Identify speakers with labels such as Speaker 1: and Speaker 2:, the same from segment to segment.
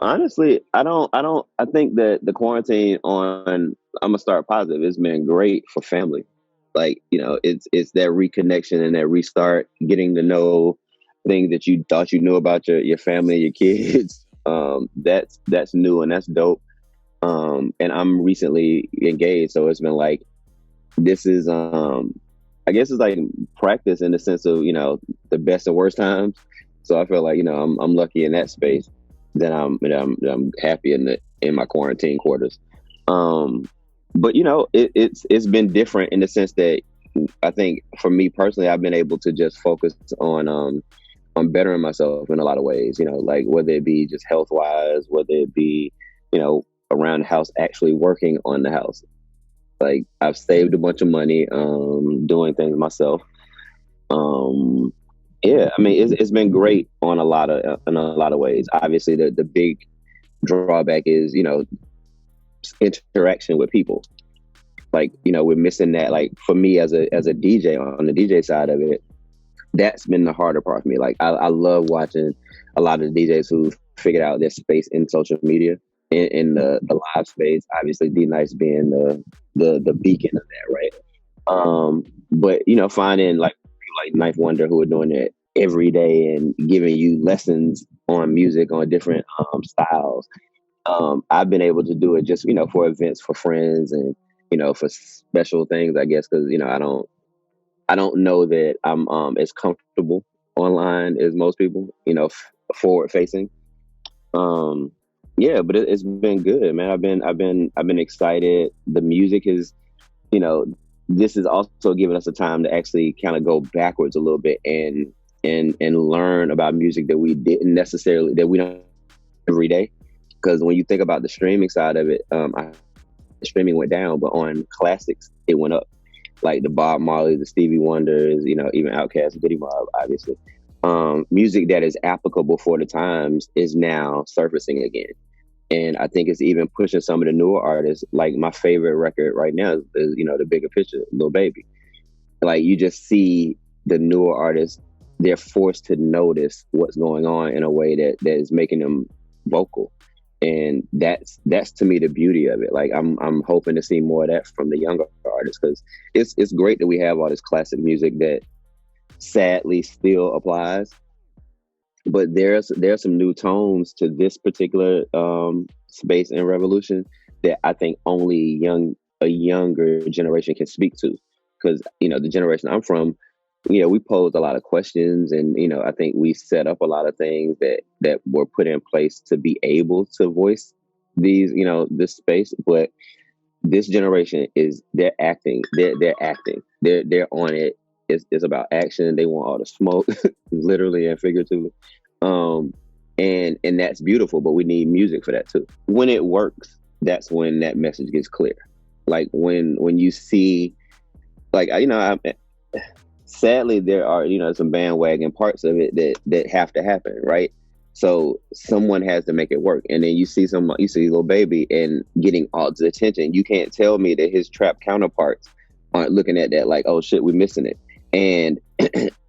Speaker 1: Honestly, I think that the quarantine on, I'm gonna start positive. It's been great for family. Like, it's that reconnection and that restart, getting to know things that you thought you knew about your family, your kids. That's new and that's dope. And I'm recently engaged, so it's been like, this is, I guess it's like practice in the sense of, the best and worst times. So I feel like, I'm lucky in that space, that I'm happy in my quarantine quarters. Um, but it's been different in the sense that I think for me personally, I've been able to just focus on bettering myself in a lot of ways. Like whether it be just health wise, whether it be around the house, actually working on the house. Like I've saved a bunch of money, doing things myself. Um, yeah, I mean it's been great on a lot of in a lot of ways. Obviously, the big drawback is interaction with people. Like we're missing that. Like for me as a DJ, on the DJ side of it, that's been the harder part for me. Like I love watching a lot of the DJs who figured out their space in social media, in the live space. Obviously, D Nice being the beacon of that, right? But finding like people like Knife Wonder who are doing it every day and giving you lessons on music, on different styles. I've been able to do it just for events, for friends, and for special things, I guess, because I don't know that I'm as comfortable online as most people, forward facing. Um, yeah, but it's been good, man. I've been excited. The music is, you know, this is also giving us a time to actually kind of go backwards a little bit, and learn about music that we don't every day. Because when you think about the streaming side of it, streaming went down, but on classics it went up. Like the Bob Marley, the Stevie Wonders, even Outkast, Goody Mob, obviously. Music that is applicable for the times is now surfacing again. And I think it's even pushing some of the newer artists. Like my favorite record right now is The Bigger Picture, Lil Baby. Like you just see the newer artists, they're forced to notice what's going on in a way that is making them vocal. And that's to me the beauty of it. Like I'm hoping to see more of that from the younger artists, because it's great that we have all this classic music that sadly still applies, but there's some new tones to this particular space and revolution that I think only a younger generation can speak to. Because the generation I'm from, we posed a lot of questions, and I think we set up a lot of things that were put in place to be able to voice these, this space. But this generation they're on it. It's about action. They want all the smoke, literally and figuratively. And that's beautiful, but we need music for that too. When it works, that's when that message gets clear. Like when you see, like, sadly there are some bandwagon parts of it that have to happen, right? So someone has to make it work, and then you see Lil Baby and getting all the attention. You can't tell me that his trap counterparts aren't looking at that like, oh shit, we're missing it. And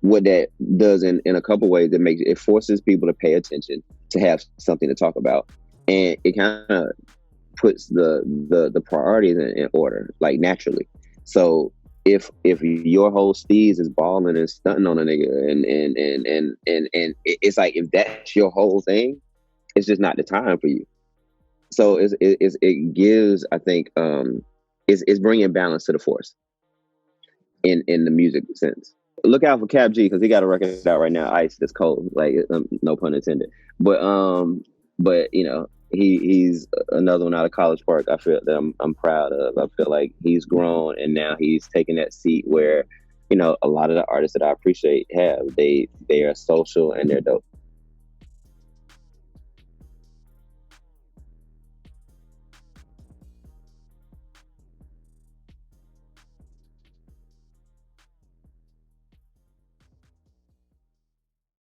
Speaker 1: what that does in a couple ways, it forces people to pay attention, to have something to talk about, and it kind of puts the priorities in order, like naturally. So if your whole steez is balling and stunting on a nigga, and it's like, if that's your whole thing, it's just not the time for you. So it gives, I think, it's bringing balance to the force in the music sense. Look out for Cap G, because he got a record out right now, Ice, that's cold. Like, no pun intended. But he's another one out of College Park. I feel that I'm proud of. I feel like he's grown, and now he's taking that seat where a lot of the artists that I appreciate have. They are social and they're dope.